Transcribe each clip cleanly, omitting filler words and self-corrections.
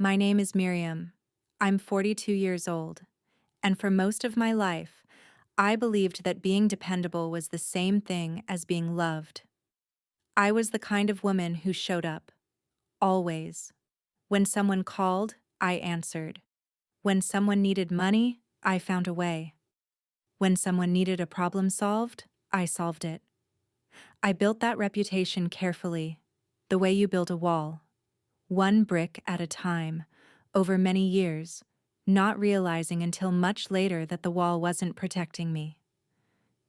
My name is Miriam. I'm 42 years old, and for most of my life, I believed that being dependable was the same thing as being loved. I was the kind of woman who showed up, always. When someone called, I answered. When someone needed money, I found a way. When someone needed a problem solved, I solved it. I built that reputation carefully, the way you build a wall, one brick at a time, over many years, not realizing until much later that the wall wasn't protecting me.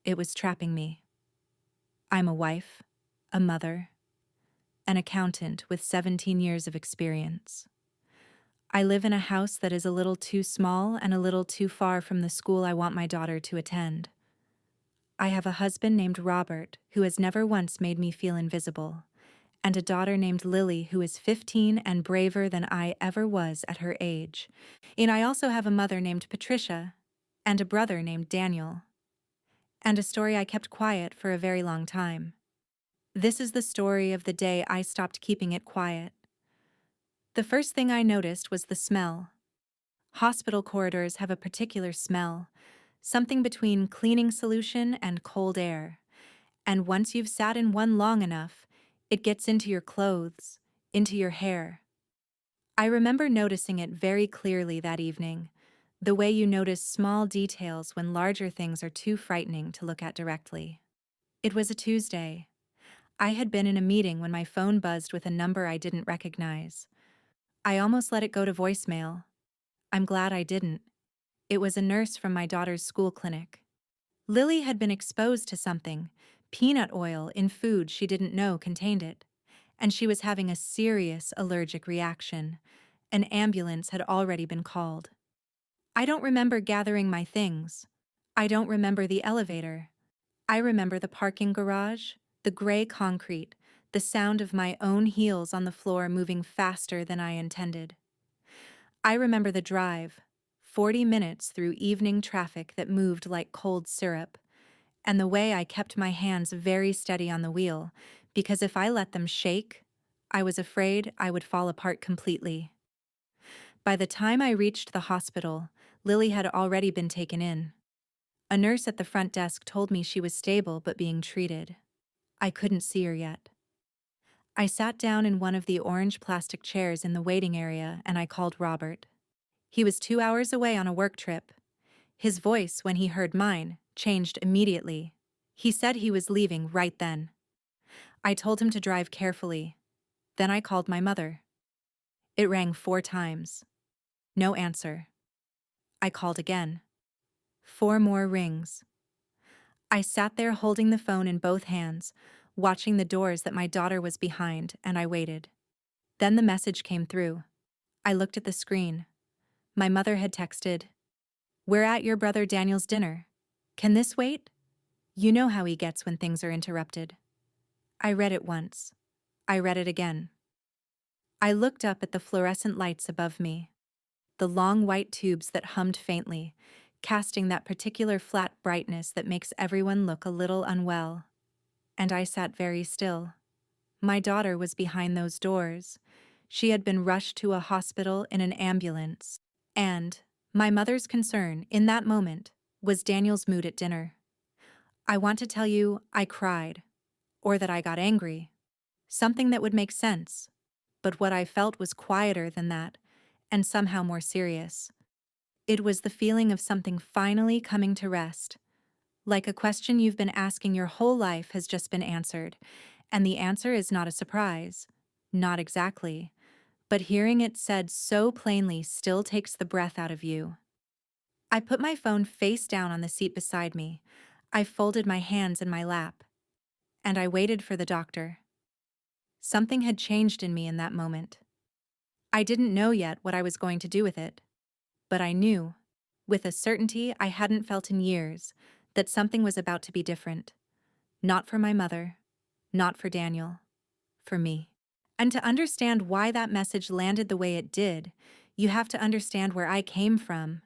It was trapping me. I'm a wife, a mother, an accountant with 17 years of experience. I live in a house that is a little too small and a little too far from the school I want my daughter to attend. I have a husband named Robert who has never once made me feel invisible, and a daughter named Lily who is 15 and braver than I ever was at her age. And I also have a mother named Patricia and a brother named Daniel, and a story I kept quiet for a very long time. This is the story of the day I stopped keeping it quiet. The first thing I noticed was the smell. Hospital corridors have a particular smell, something between cleaning solution and cold air. And once you've sat in one long enough, it gets into your clothes, into your hair. I remember noticing it very clearly that evening, the way you notice small details when larger things are too frightening to look at directly. It was a Tuesday. I had been in a meeting when my phone buzzed with a number I didn't recognize. I almost let it go to voicemail. I'm glad I didn't. It was a nurse from my daughter's school clinic. Lily had been exposed to something, peanut oil in food she didn't know contained it, and she was having a serious allergic reaction. An ambulance had already been called. I don't remember gathering my things. I don't remember the elevator. I remember the parking garage, the gray concrete, the sound of my own heels on the floor moving faster than I intended. I remember the drive, 40 minutes through evening traffic that moved like cold syrup, and the way I kept my hands very steady on the wheel, because if I let them shake, I was afraid I would fall apart completely. By the time I reached the hospital, Lily had already been taken in. A nurse at the front desk told me she was stable but being treated. I couldn't see her yet. I sat down in one of the orange plastic chairs in the waiting area and I called Robert. He was 2 hours away on a work trip. His voice, when he heard mine, changed immediately. He said he was leaving right then. I told him to drive carefully. Then I called my mother. It rang 4 times. No answer. I called again. 4 more rings. I sat there holding the phone in both hands, watching the doors that my daughter was behind, and I waited. Then the message came through. I looked at the screen. My mother had texted, "We're at your brother Daniel's dinner. Can this wait?" You know how he gets when things are interrupted. I read it once. I read it again. I looked up at the fluorescent lights above me, the long white tubes that hummed faintly, casting that particular flat brightness that makes everyone look a little unwell. And I sat very still. My daughter was behind those doors. She had been rushed to a hospital in an ambulance. And my mother's concern, in that moment, was Daniel's mood at dinner. I want to tell you I cried, or that I got angry. Something that would make sense. But what I felt was quieter than that, and somehow more serious. It was the feeling of something finally coming to rest. Like a question you've been asking your whole life has just been answered, and the answer is not a surprise. Not exactly. But hearing it said so plainly still takes the breath out of you. I put my phone face down on the seat beside me. I folded my hands in my lap. And I waited for the doctor. Something had changed in me in that moment. I didn't know yet what I was going to do with it. But I knew, with a certainty I hadn't felt in years, that something was about to be different. Not for my mother, not for Daniel, for me. And to understand why that message landed the way it did, you have to understand where I came from.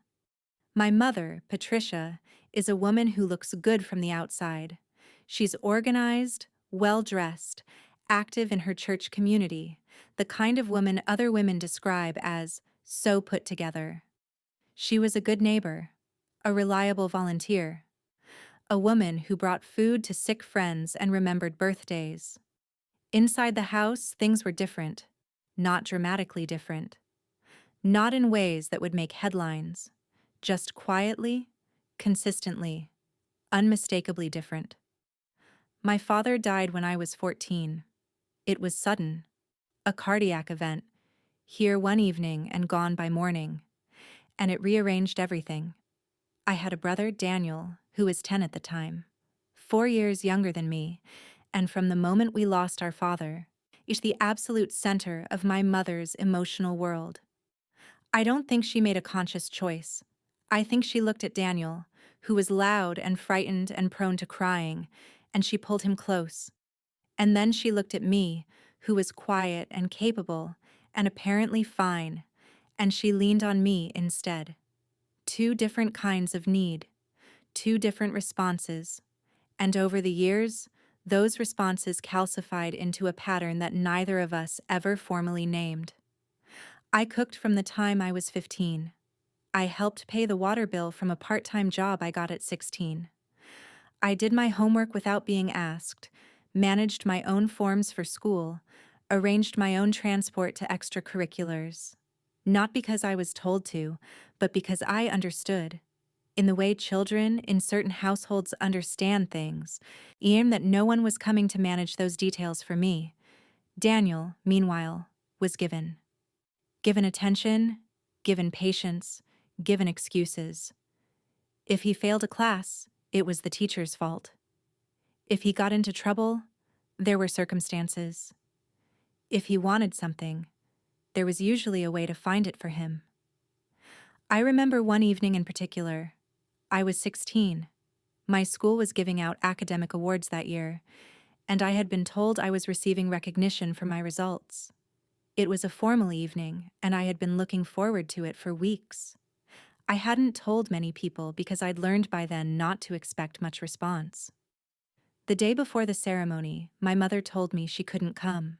My mother, Patricia, is a woman who looks good from the outside. She's organized, well-dressed, active in her church community, the kind of woman other women describe as so put together. She was a good neighbor, a reliable volunteer, a woman who brought food to sick friends and remembered birthdays. Inside the house, things were different, not dramatically different, not in ways that would make headlines, just quietly, consistently, unmistakably different. My father died when I was 14. It was sudden, a cardiac event, here one evening and gone by morning, and it rearranged everything. I had a brother, Daniel, who was 10 at the time, 4 years younger than me, and from the moment we lost our father, he's the absolute center of my mother's emotional world. I don't think she made a conscious choice. I think she looked at Daniel, who was loud and frightened and prone to crying, and she pulled him close. And then she looked at me, who was quiet and capable and apparently fine, and she leaned on me instead. Two different kinds of need, two different responses, and over the years, those responses calcified into a pattern that neither of us ever formally named. I cooked from the time I was 15. I helped pay the water bill from a part-time job I got at 16. I did my homework without being asked, managed my own forms for school, arranged my own transport to extracurriculars. Not because I was told to, but because I understood. In the way children in certain households understand things, even that no one was coming to manage those details for me. Daniel, meanwhile, was given. Given attention, given patience, given excuses. If he failed a class, it was the teacher's fault. If he got into trouble, there were circumstances. If he wanted something, there was usually a way to find it for him. I remember one evening in particular. I was 16. My school was giving out academic awards that year, and I had been told I was receiving recognition for my results. It was a formal evening, and I had been looking forward to it for weeks. I hadn't told many people because I'd learned by then not to expect much response. The day before the ceremony, my mother told me she couldn't come.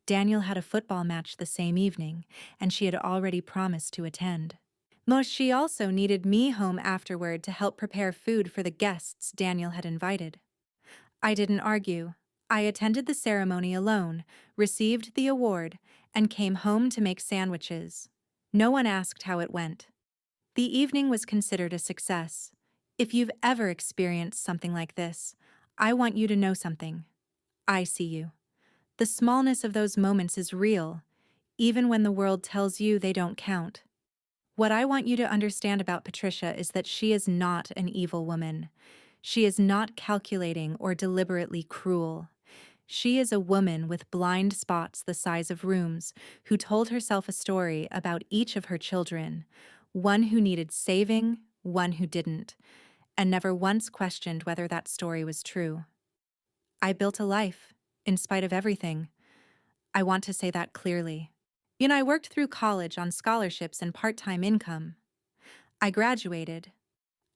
Daniel had a football match the same evening, and she had already promised to attend. She also needed me home afterward to help prepare food for the guests Daniel had invited. I didn't argue. I attended the ceremony alone, received the award, and came home to make sandwiches. No one asked how it went. The evening was considered a success. If you've ever experienced something like this, I want you to know something. I see you. The smallness of those moments is real, even when the world tells you they don't count. What I want you to understand about Patricia is that she is not an evil woman. She is not calculating or deliberately cruel. She is a woman with blind spots the size of rooms who told herself a story about each of her children, one who needed saving, one who didn't, and never once questioned whether that story was true. I built a life, in spite of everything. I want to say that clearly. I worked through college on scholarships and part-time income. I graduated.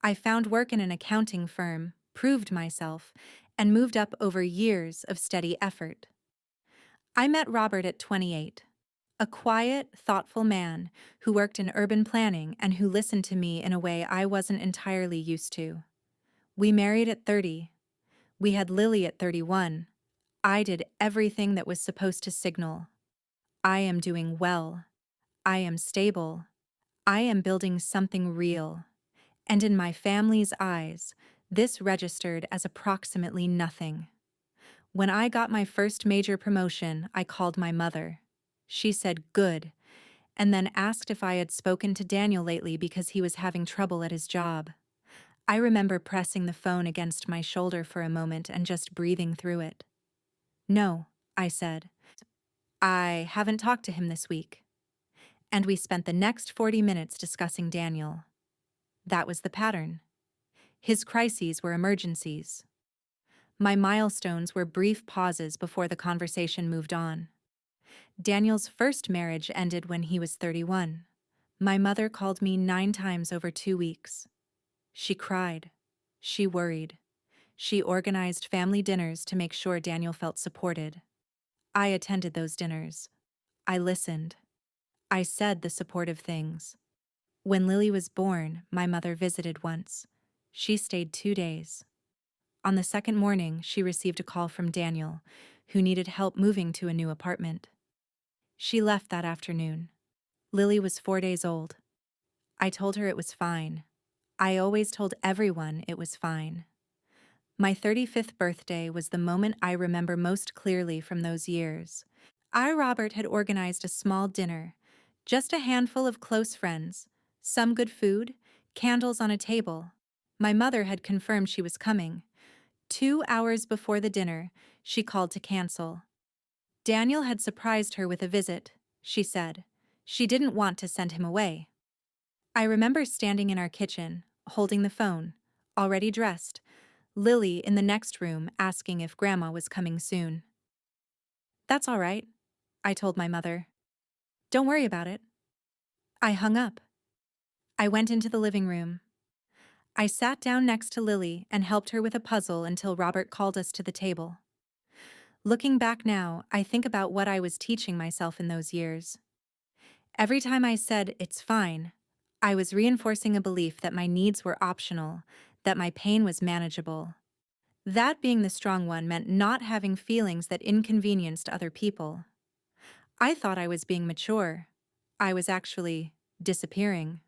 I found work in an accounting firm, proved myself, and moved up over years of steady effort. I met Robert at 28, a quiet, thoughtful man who worked in urban planning and who listened to me in a way I wasn't entirely used to. We married at 30. We had Lily at 31. I did everything that was supposed to signal. I am doing well. I am stable. I am building something real. And in my family's eyes, this registered as approximately nothing. When I got my first major promotion, I called my mother. She said, "Good," and then asked if I had spoken to Daniel lately because he was having trouble at his job. I remember pressing the phone against my shoulder for a moment and just breathing through it. "No," I said. "I haven't talked to him this week." And we spent the next 40 minutes discussing Daniel. That was the pattern. His crises were emergencies. My milestones were brief pauses before the conversation moved on. Daniel's first marriage ended when he was 31. My mother called me 9 times over 2 weeks. She cried. She worried. She organized family dinners to make sure Daniel felt supported. I attended those dinners. I listened. I said the supportive things. When Lily was born, my mother visited once. She stayed 2 days. On the second morning, she received a call from Daniel, who needed help moving to a new apartment. She left that afternoon. Lily was 4 days old. I told her it was fine. I always told everyone it was fine. My 35th birthday was the moment I remember most clearly from those years. Robert had organized a small dinner, just a handful of close friends, some good food, candles on a table. My mother had confirmed she was coming. 2 hours before the dinner, she called to cancel. Daniel had surprised her with a visit, she said. She didn't want to send him away. I remember standing in our kitchen, holding the phone, already dressed, Lily in the next room asking if Grandma was coming soon. "That's all right," I told my mother. "Don't worry about it." I hung up. I went into the living room. I sat down next to Lily and helped her with a puzzle until Robert called us to the table. Looking back now, I think about what I was teaching myself in those years. Every time I said, "It's fine," I was reinforcing a belief that my needs were optional, that my pain was manageable. That being the strong one meant not having feelings that inconvenienced other people. I thought I was being mature. I was actually disappearing.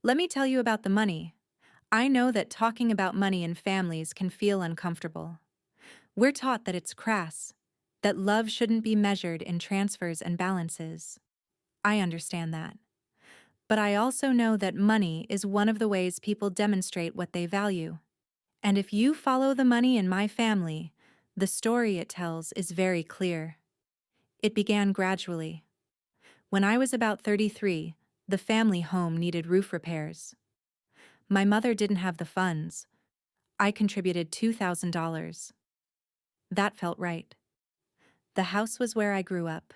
Let me tell you about the money. I know that talking about money in families can feel uncomfortable. We're taught that it's crass, that love shouldn't be measured in transfers and balances. I understand that. But I also know that money is one of the ways people demonstrate what they value. And if you follow the money in my family, the story it tells is very clear. It began gradually. When I was about 33, the family home needed roof repairs. My mother didn't have the funds. I contributed $2,000. That felt right. The house was where I grew up.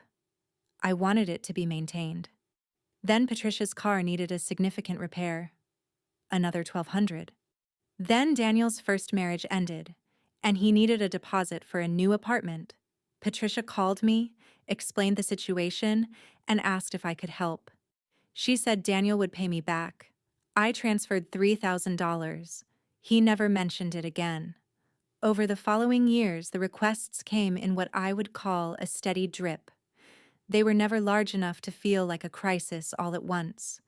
I wanted it to be maintained. Then Patricia's car needed a significant repair. Another $1,200. Then Daniel's first marriage ended, and he needed a deposit for a new apartment. Patricia called me, explained the situation, and asked if I could help. She said Daniel would pay me back. I transferred $3,000. He never mentioned it again. Over the following years, the requests came in what I would call a steady drip. They were never large enough to feel like a crisis all at once.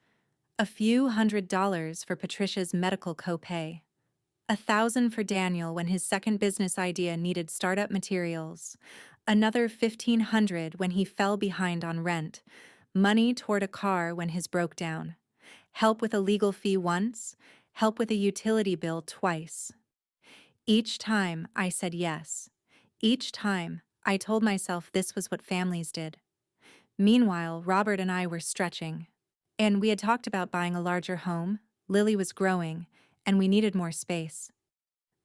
A few $100s for Patricia's medical copay. $1,000 for Daniel when his second business idea needed startup materials. Another $1,500 when he fell behind on rent. Money toward a car when his broke down. Help with a legal fee once. Help with a utility bill twice. Each time I said yes. Each time I told myself this was what families did. Meanwhile, Robert and I were stretching. And we had talked about buying a larger home. Lily was growing, and we needed more space.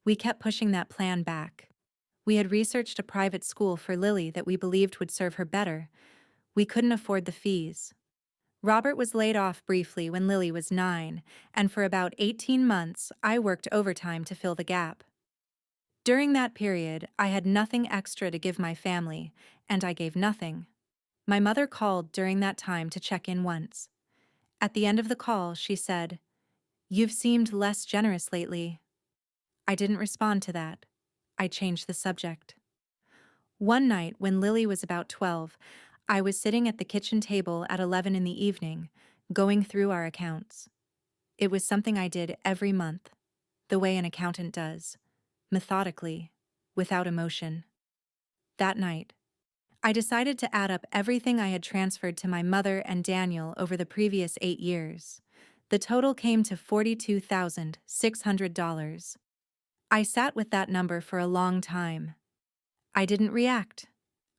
We kept pushing that plan back. We had researched a private school for Lily that we believed would serve her better. We couldn't afford the fees. Robert was laid off briefly when Lily was 9, and for about 18 months, I worked overtime to fill the gap. During that period, I had nothing extra to give my family, and I gave nothing. My mother called during that time to check in once. At the end of the call, she said, "You've seemed less generous lately." I didn't respond to that. I changed the subject. One night, when Lily was about 12, I was sitting at the kitchen table at 11 in the evening, going through our accounts. It was something I did every month, the way an accountant does, methodically, without emotion. That night, I decided to add up everything I had transferred to my mother and Daniel over the previous 8 years. The total came to $42,600. I sat with that number for a long time. I didn't react.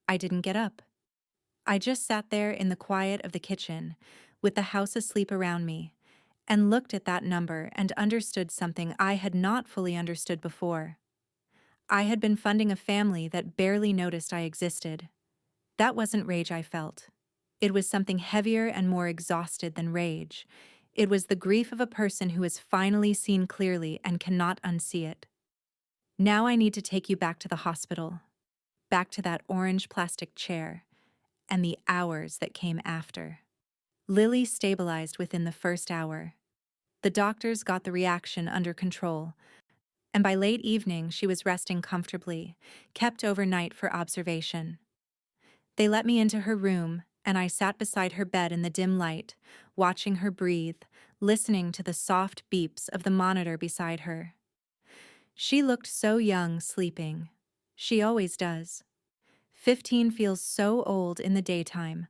I didn't get up. I just sat there in the quiet of the kitchen, with the house asleep around me, and looked at that number and understood something I had not fully understood before. I had been funding a family that barely noticed I existed. That wasn't rage I felt. It was something heavier and more exhausted than rage. It was the grief of a person who has finally seen clearly and cannot unsee it. Now I need to take you back to the hospital, back to that orange plastic chair, and the hours that came after. Lily stabilized within the first hour. The doctors got the reaction under control, and by late evening she was resting comfortably, kept overnight for observation. They let me into her room, and I sat beside her bed in the dim light, watching her breathe, listening to the soft beeps of the monitor beside her. She looked so young sleeping. She always does. 15 feels so old in the daytime,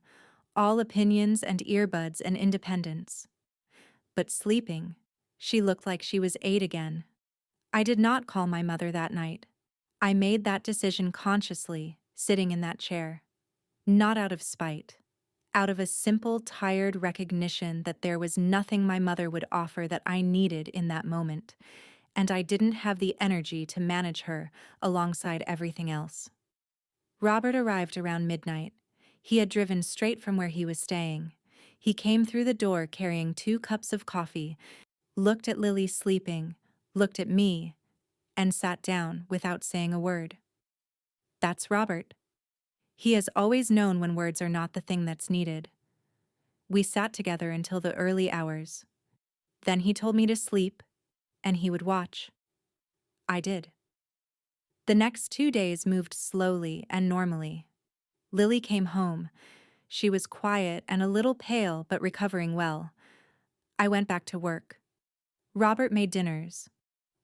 all opinions and earbuds and independence. But sleeping, she looked like she was 8 again. I did not call my mother that night. I made that decision consciously, sitting in that chair. Not out of spite. Out of a simple, tired recognition that there was nothing my mother would offer that I needed in that moment, and I didn't have the energy to manage her alongside everything else. Robert arrived around midnight. He had driven straight from where he was staying. He came through the door carrying 2 cups of coffee, looked at Lily sleeping, looked at me, and sat down without saying a word. That's Robert. He has always known when words are not the thing that's needed. We sat together until the early hours. Then he told me to sleep, and he would watch. I did. The next 2 days moved slowly and normally. Lily came home. She was quiet and a little pale, but recovering well. I went back to work. Robert made dinners.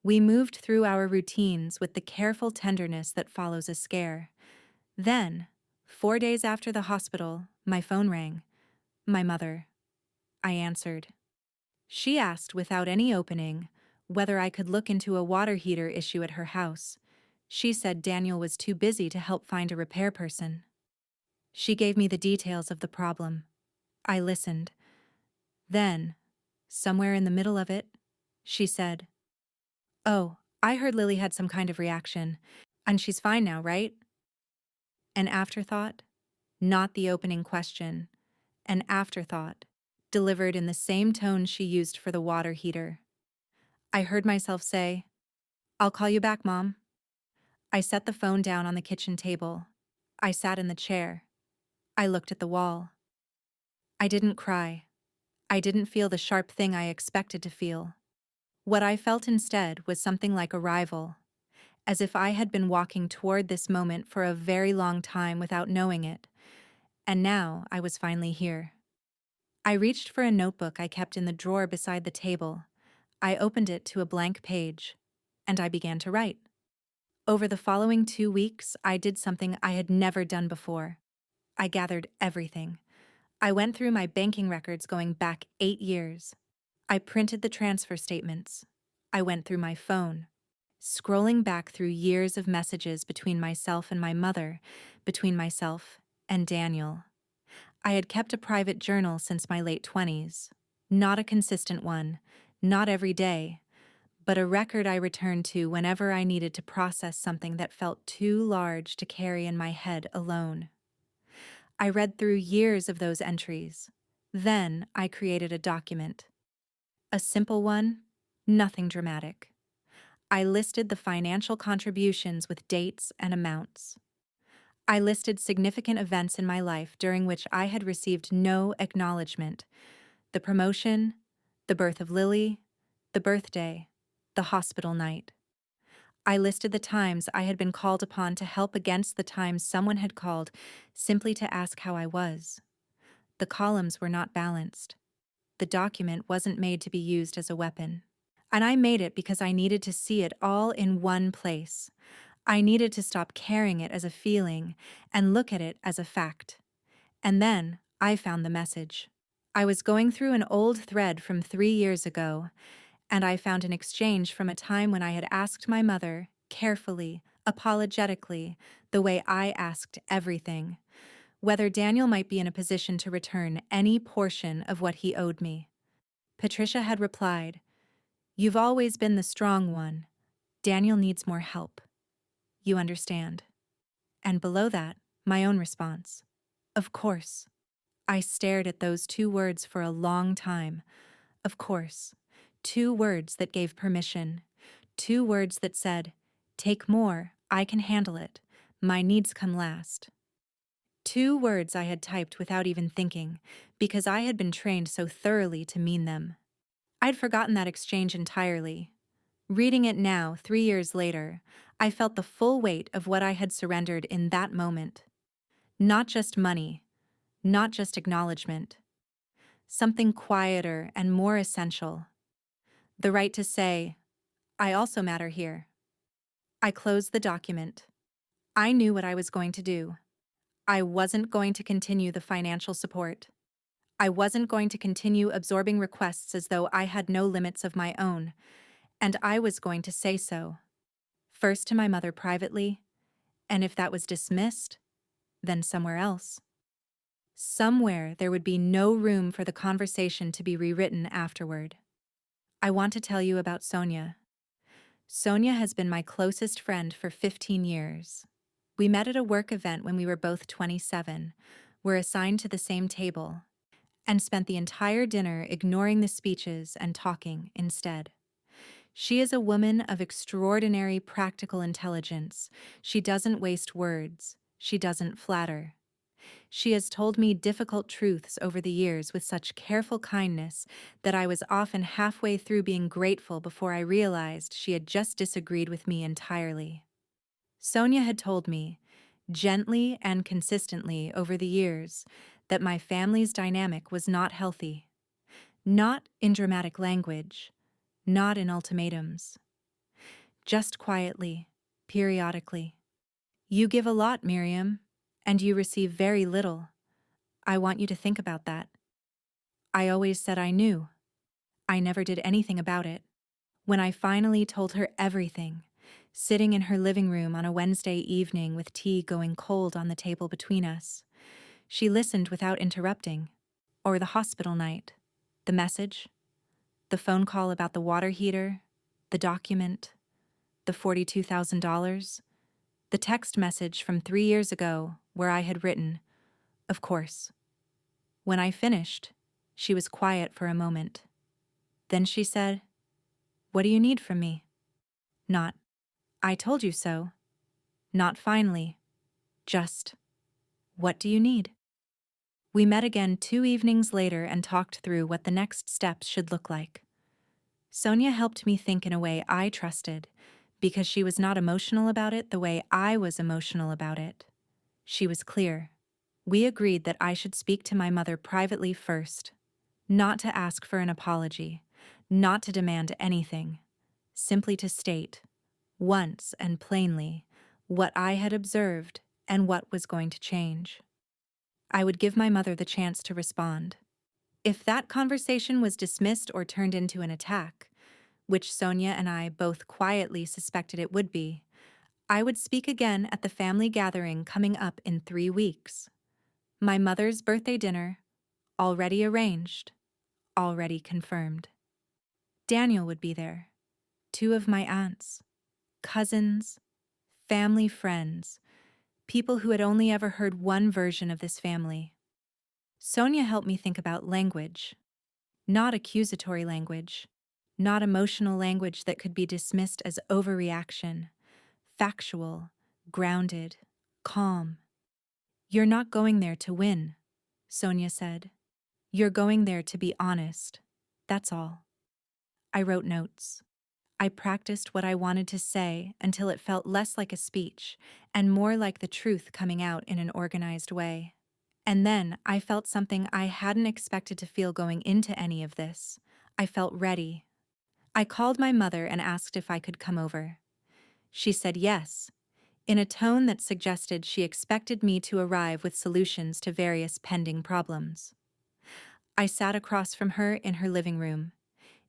We moved through our routines with the careful tenderness that follows a scare. Then, 4 days after the hospital, my phone rang. My mother. I answered. She asked, without any opening, whether I could look into a water heater issue at her house. She said Daniel was too busy to help find a repair person. She gave me the details of the problem. I listened. Then, somewhere in the middle of it, she said, "Oh, I heard Lily had some kind of reaction, and she's fine now, right?" An afterthought, not the opening question, an afterthought, delivered in the same tone she used for the water heater. I heard myself say, "I'll call you back, Mom." I set the phone down on the kitchen table. I sat in the chair. I looked at the wall. I didn't cry. I didn't feel the sharp thing I expected to feel. What I felt instead was something like arrival, as if I had been walking toward this moment for a very long time without knowing it, and now I was finally here. I reached for a notebook I kept in the drawer beside the table. I opened it to a blank page, and I began to write. Over the following 2 weeks, I did something I had never done before. I gathered everything. I went through my banking records going back 8 years. I printed the transfer statements. I went through my phone, scrolling back through years of messages between myself and my mother, between myself and Daniel. I had kept a private journal since my late 20s. Not a consistent one, not every day, but a record I returned to whenever I needed to process something that felt too large to carry in my head alone. I read through years of those entries. Then I created a document. A simple one, nothing dramatic. I listed the financial contributions with dates and amounts. I listed significant events in my life during which I had received no acknowledgement: the promotion, the birth of Lily, the birthday, the hospital night. I listed the times I had been called upon to help against the times someone had called simply to ask how I was. The columns were not balanced. The document wasn't made to be used as a weapon. And I made it because I needed to see it all in one place. I needed to stop carrying it as a feeling and look at it as a fact. And then I found the message. I was going through an old thread from 3 years ago, and I found an exchange from a time when I had asked my mother, carefully, apologetically, the way I asked everything, whether Daniel might be in a position to return any portion of what he owed me. Patricia had replied, "You've always been the strong one. Daniel needs more help. You understand." And below that, my own response. Of course. I stared at those 2 words for a long time. Of course. 2 words that gave permission. 2 words that said, "Take more, I can handle it. My needs come last." 2 words I had typed without even thinking, because I had been trained so thoroughly to mean them. I'd forgotten that exchange entirely. Reading it now, 3 years later, I felt the full weight of what I had surrendered in that moment. Not just money, not just acknowledgement. Something quieter and more essential. The right to say, I also matter here. I closed the document. I knew what I was going to do. I wasn't going to continue the financial support. I wasn't going to continue absorbing requests as though I had no limits of my own, and I was going to say so. First to my mother privately, and if that was dismissed, then somewhere else. Somewhere there would be no room for the conversation to be rewritten afterward. I want to tell you about Sonia. Sonia has been my closest friend for 15 years. We met at a work event when we were both 27, were assigned to the same table, and spent the entire dinner ignoring the speeches and talking instead. She is a woman of extraordinary practical intelligence. She doesn't waste words. She doesn't flatter. She has told me difficult truths over the years with such careful kindness that I was often halfway through being grateful before I realized she had just disagreed with me entirely. Sonia had told me, gently and consistently over the years, that my family's dynamic was not healthy. Not in dramatic language, not in ultimatums. Just quietly, periodically. You give a lot, Miriam, and you receive very little. I want you to think about that. I always said I knew. I never did anything about it. When I finally told her everything, sitting in her living room on a Wednesday evening with tea going cold on the table between us, she listened without interrupting. Or the hospital night, the message, the phone call about the water heater, the document, the $42,000, the text message from 3 years ago where I had written, of course. When I finished, she was quiet for a moment. Then she said, "What do you need from me?" Not, "I told you so." Not finally. Just, "What do you need?" We met again 2 evenings later and talked through what the next steps should look like. Sonia helped me think in a way I trusted, because she was not emotional about it the way I was emotional about it. She was clear. We agreed that I should speak to my mother privately first, not to ask for an apology, not to demand anything, simply to state, once and plainly, what I had observed and what was going to change. I would give my mother the chance to respond. If that conversation was dismissed or turned into an attack, which Sonia and I both quietly suspected it would be, I would speak again at the family gathering coming up in 3 weeks. My mother's birthday dinner, already arranged, already confirmed. Daniel would be there, 2 of my aunts, cousins, family friends, people who had only ever heard one version of this family. Sonia helped me think about language, not accusatory language, not emotional language that could be dismissed as overreaction, factual, grounded, calm. "You're not going there to win," Sonia said. "You're going there to be honest. That's all." I wrote notes. I practiced what I wanted to say until it felt less like a speech and more like the truth coming out in an organized way. And then I felt something I hadn't expected to feel going into any of this. I felt ready. I called my mother and asked if I could come over. She said yes, in a tone that suggested she expected me to arrive with solutions to various pending problems. I sat across from her in her living room,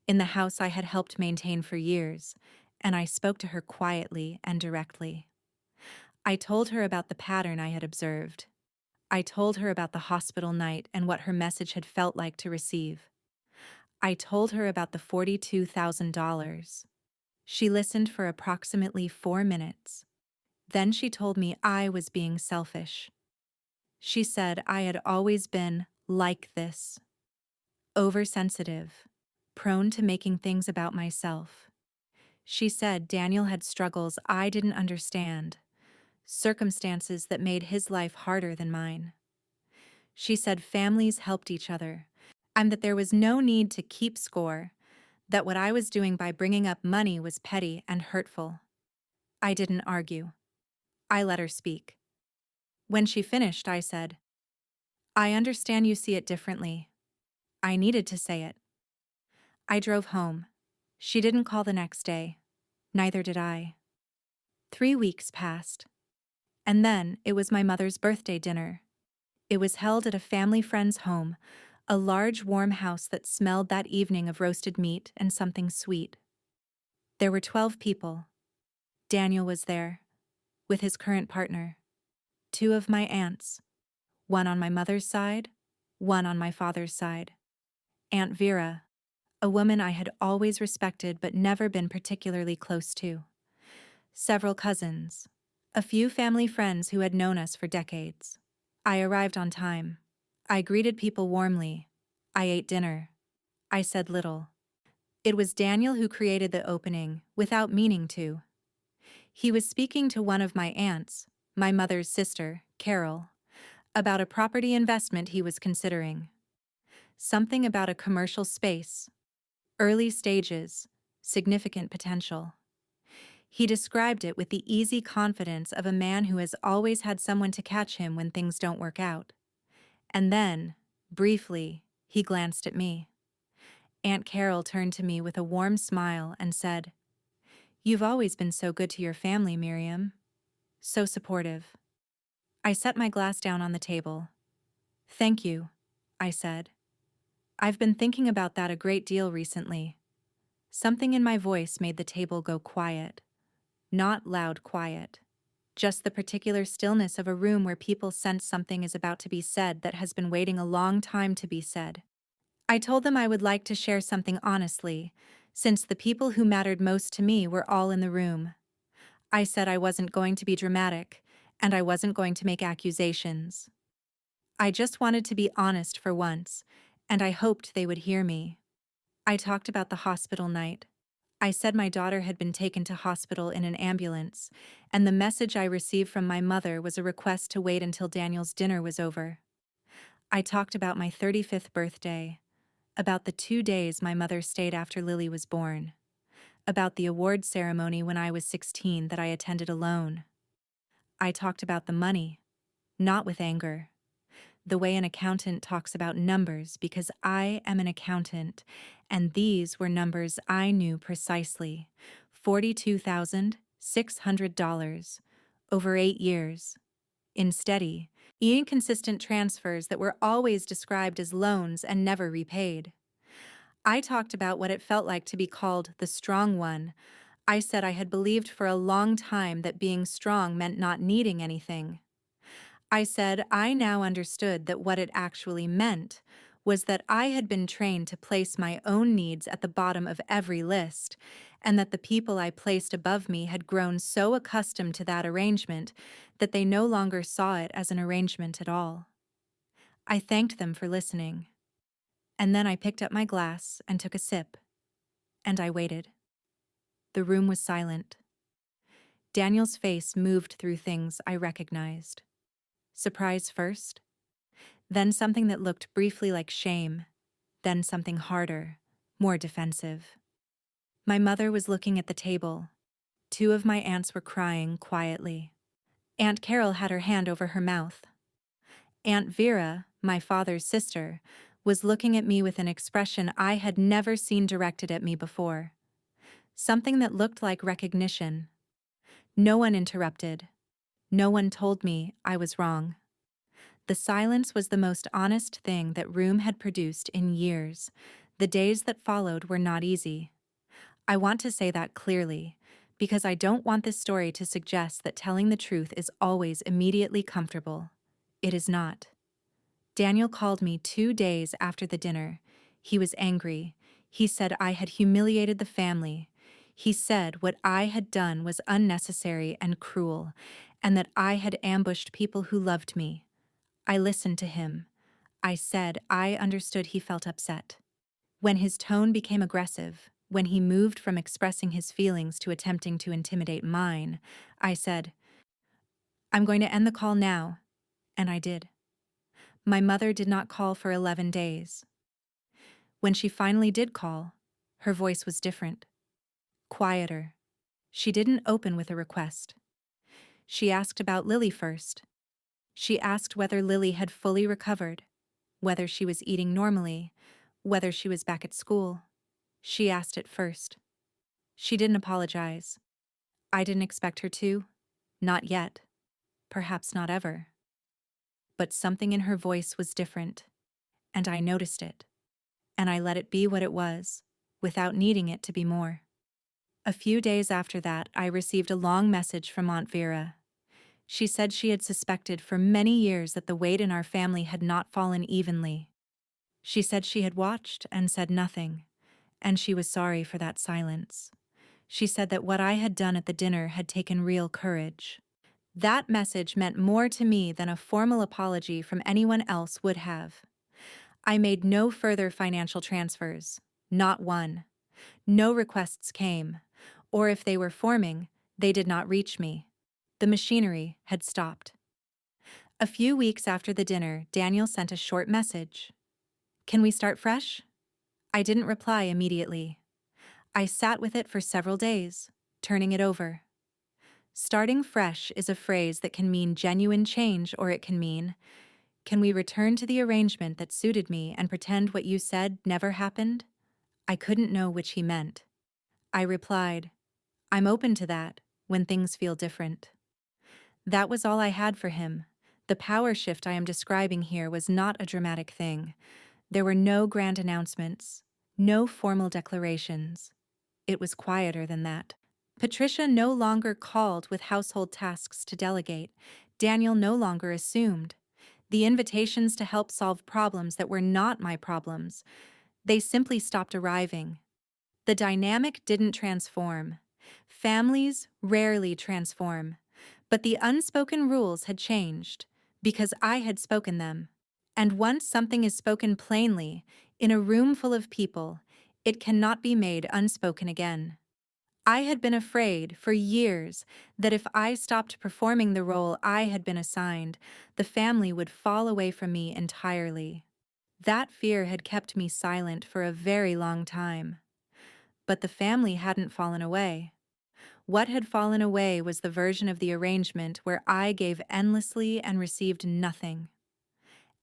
in the house I had helped maintain for years, and I spoke to her quietly and directly. I told her about the pattern I had observed. I told her about the hospital night and what her message had felt like to receive. I told her about the $42,000. She listened for approximately 4 minutes. Then she told me I was being selfish. She said I had always been like this, oversensitive, prone to making things about myself. She said Daniel had struggles I didn't understand, circumstances that made his life harder than mine. She said families helped each other, and that there was no need to keep score, that what I was doing by bringing up money was petty and hurtful. I didn't argue. I let her speak. When she finished, I said, "I understand you see it differently." I needed to say it. I drove home. She didn't call the next day. Neither did I. 3 weeks passed. And then it was my mother's birthday dinner. It was held at a family friend's home, a large warm house that smelled that evening of roasted meat and something sweet. There were 12 people. Daniel was there, with his current partner. 2 of my aunts, one on my mother's side, one on my father's side. Aunt Vera, a woman I had always respected but never been particularly close to. Several cousins, a few family friends who had known us for decades. I arrived on time. I greeted people warmly. I ate dinner. I said little. It was Daniel who created the opening, without meaning to. He was speaking to one of my aunts, my mother's sister, Carol, about a property investment he was considering. Something about a commercial space, early stages, significant potential. He described it with the easy confidence of a man who has always had someone to catch him when things don't work out. And then, briefly, he glanced at me. Aunt Carol turned to me with a warm smile and said, "You've always been so good to your family, Miriam. So supportive." I set my glass down on the table. "Thank you," I said. "I've been thinking about that a great deal recently." Something in my voice made the table go quiet. Not loud quiet. Just the particular stillness of a room where people sense something is about to be said that has been waiting a long time to be said. I told them I would like to share something honestly, since the people who mattered most to me were all in the room. I said I wasn't going to be dramatic, and I wasn't going to make accusations. I just wanted to be honest for once, and I hoped they would hear me. I talked about the hospital night. I said my daughter had been taken to hospital in an ambulance, and the message I received from my mother was a request to wait until Daniel's dinner was over. I talked about my 35th birthday, about the 2 days my mother stayed after Lily was born, about the award ceremony when I was 16 that I attended alone. I talked about the money, not with anger. The way an accountant talks about numbers, because I am an accountant, and these were numbers I knew precisely. $42,600 over 8 years, in steady, inconsistent transfers that were always described as loans and never repaid. I talked about what it felt like to be called the strong one. I said I had believed for a long time that being strong meant not needing anything. I said I now understood that what it actually meant was that I had been trained to place my own needs at the bottom of every list, and that the people I placed above me had grown so accustomed to that arrangement that they no longer saw it as an arrangement at all. I thanked them for listening, and then I picked up my glass and took a sip, and I waited. The room was silent. Daniel's face moved through things I recognized. Surprise first, then something that looked briefly like shame, then something harder, more defensive. My mother was looking at the table. 2 of my aunts were crying quietly. Aunt Carol had her hand over her mouth. Aunt Vera, my father's sister, was looking at me with an expression I had never seen directed at me before. Something that looked like recognition. No one interrupted. No one told me I was wrong. The silence was the most honest thing that room had produced in years. The days that followed were not easy. I want to say that clearly, because I don't want this story to suggest that telling the truth is always immediately comfortable. It is not. Daniel called me 2 days after the dinner. He was angry. He said I had humiliated the family. He said what I had done was unnecessary and cruel, and that I had ambushed people who loved me. I listened to him. I said I understood he felt upset. When his tone became aggressive, when he moved from expressing his feelings to attempting to intimidate mine, I said, I'm going to end the call now. And I did. My mother did not call for 11 days. When she finally did call, her voice was different, quieter. She didn't open with a request. She asked about Lily first. She asked whether Lily had fully recovered, whether she was eating normally, whether she was back at school. She asked it first. She didn't apologize. I didn't expect her to. Not yet. Perhaps not ever. But something in her voice was different, and I noticed it. And I let it be what it was, without needing it to be more. A few days after that, I received a long message from Aunt Vera. She said she had suspected for many years that the weight in our family had not fallen evenly. She said she had watched and said nothing, and she was sorry for that silence. She said that what I had done at the dinner had taken real courage. That message meant more to me than a formal apology from anyone else would have. I made no further financial transfers, not one. No requests came, or if they were forming, they did not reach me. The machinery had stopped. A few weeks after the dinner, Daniel sent a short message. "Can we start fresh?" I didn't reply immediately. I sat with it for several days, turning it over. Starting fresh is a phrase that can mean genuine change, or it can mean, "Can we return to the arrangement that suited me and pretend what you said never happened?" I couldn't know which he meant. I replied, "I'm open to that, when things feel different." That was all I had for him. The power shift I am describing here was not a dramatic thing. There were no grand announcements, no formal declarations. It was quieter than that. Patricia no longer called with household tasks to delegate. Daniel no longer assumed. The invitations to help solve problems that were not my problems, they simply stopped arriving. The dynamic didn't transform. Families rarely transform. But the unspoken rules had changed, because I had spoken them. And once something is spoken plainly, in a room full of people, it cannot be made unspoken again. I had been afraid, for years, that if I stopped performing the role I had been assigned, the family would fall away from me entirely. That fear had kept me silent for a very long time. But the family hadn't fallen away. What had fallen away was the version of the arrangement where I gave endlessly and received nothing.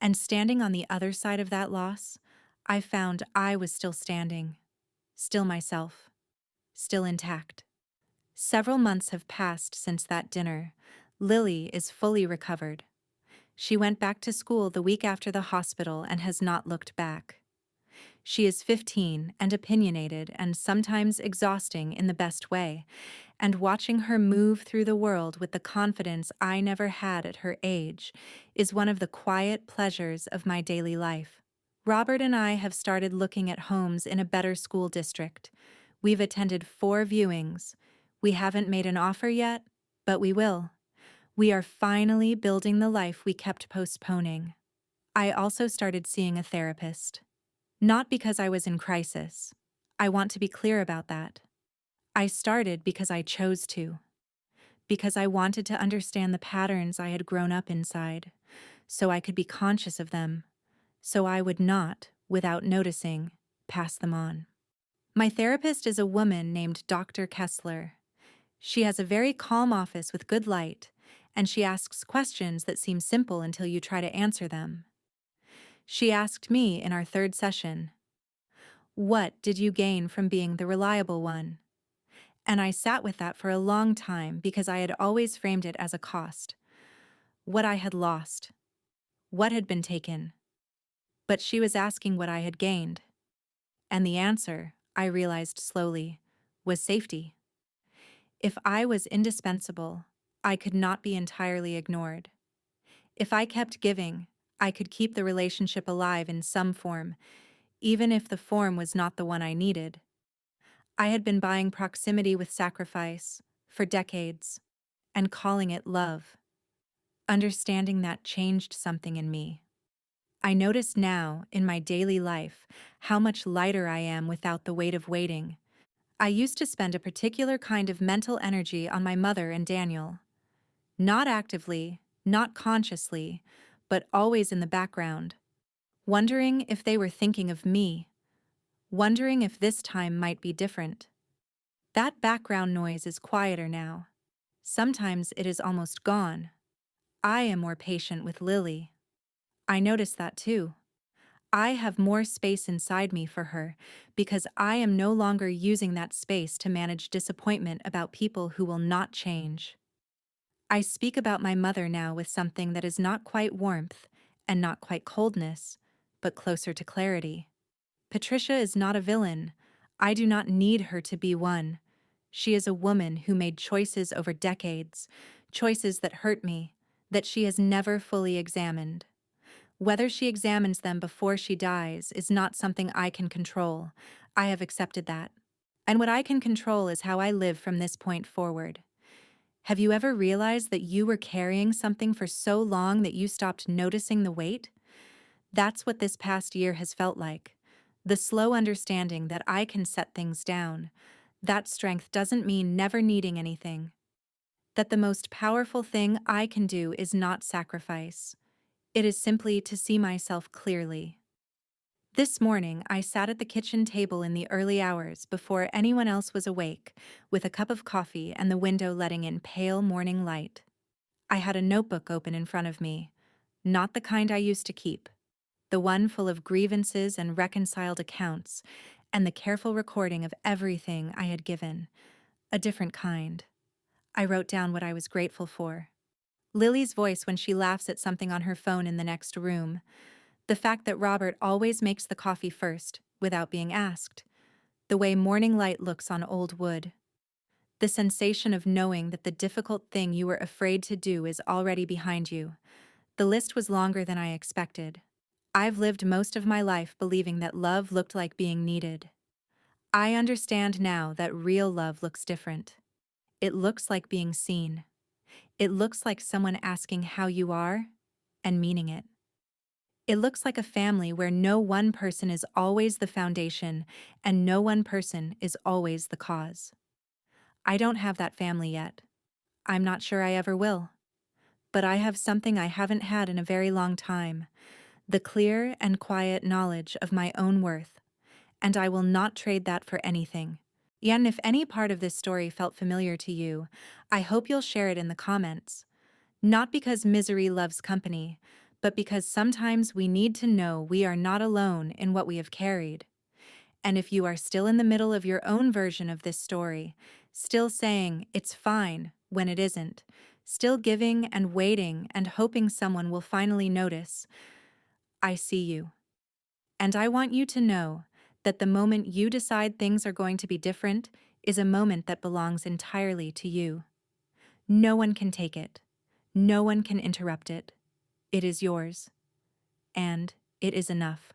And standing on the other side of that loss, I found I was still standing, still myself, still intact. Several months have passed since that dinner. Lily is fully recovered. She went back to school the week after the hospital and has not looked back. She is 15 and opinionated and sometimes exhausting in the best way, and watching her move through the world with the confidence I never had at her age is one of the quiet pleasures of my daily life. Robert and I have started looking at homes in a better school district. We've attended 4 viewings. We haven't made an offer yet, but we will. We are finally building the life we kept postponing. I also started seeing a therapist. Not because I was in crisis. I want to be clear about that. I started because I chose to. Because I wanted to understand the patterns I had grown up inside, so I could be conscious of them, so I would not, without noticing, pass them on. My therapist is a woman named Dr. Kessler. She has a very calm office with good light, and she asks questions that seem simple until you try to answer them. She asked me in our 3rd session, "What did you gain from being the reliable one?" And I sat with that for a long time because I had always framed it as a cost. What I had lost. What had been taken. But she was asking what I had gained. And the answer, I realized slowly, was safety. If I was indispensable, I could not be entirely ignored. If I kept giving, I could keep the relationship alive in some form, even if the form was not the one I needed. I had been buying proximity with sacrifice for decades and calling it love. Understanding that changed something in me. I notice now, in my daily life, how much lighter I am without the weight of waiting. I used to spend a particular kind of mental energy on my mother and Daniel. Not actively, not consciously, but always in the background, wondering if they were thinking of me, wondering if this time might be different. That background noise is quieter now. Sometimes it is almost gone. I am more patient with Lily. I notice that too. I have more space inside me for her because I am no longer using that space to manage disappointment about people who will not change. I speak about my mother now with something that is not quite warmth and not quite coldness, but closer to clarity. Patricia is not a villain. I do not need her to be one. She is a woman who made choices over decades, choices that hurt me, that she has never fully examined. Whether she examines them before she dies is not something I can control. I have accepted that. And what I can control is how I live from this point forward. Have you ever realized that you were carrying something for so long that you stopped noticing the weight? That's what this past year has felt like. The slow understanding that I can set things down. That strength doesn't mean never needing anything. That the most powerful thing I can do is not sacrifice. It is simply to see myself clearly. This morning, I sat at the kitchen table in the early hours before anyone else was awake, with a cup of coffee and the window letting in pale morning light. I had a notebook open in front of me, not the kind I used to keep, the one full of grievances and reconciled accounts, and the careful recording of everything I had given, a different kind. I wrote down what I was grateful for. Lily's voice when she laughs at something on her phone in the next room. The fact that Robert always makes the coffee first, without being asked. The way morning light looks on old wood. The sensation of knowing that the difficult thing you were afraid to do is already behind you. The list was longer than I expected. I've lived most of my life believing that love looked like being needed. I understand now that real love looks different. It looks like being seen. It looks like someone asking how you are and meaning it. It looks like a family where no one person is always the foundation and no one person is always the cause. I don't have that family yet. I'm not sure I ever will. But I have something I haven't had in a very long time, the clear and quiet knowledge of my own worth, and I will not trade that for anything. And if any part of this story felt familiar to you, I hope you'll share it in the comments. Not because misery loves company, but because sometimes we need to know we are not alone in what we have carried. And if you are still in the middle of your own version of this story, still saying it's fine when it isn't, still giving and waiting and hoping someone will finally notice, I see you. And I want you to know that the moment you decide things are going to be different is a moment that belongs entirely to you. No one can take it. No one can interrupt it. It is yours. And it is enough.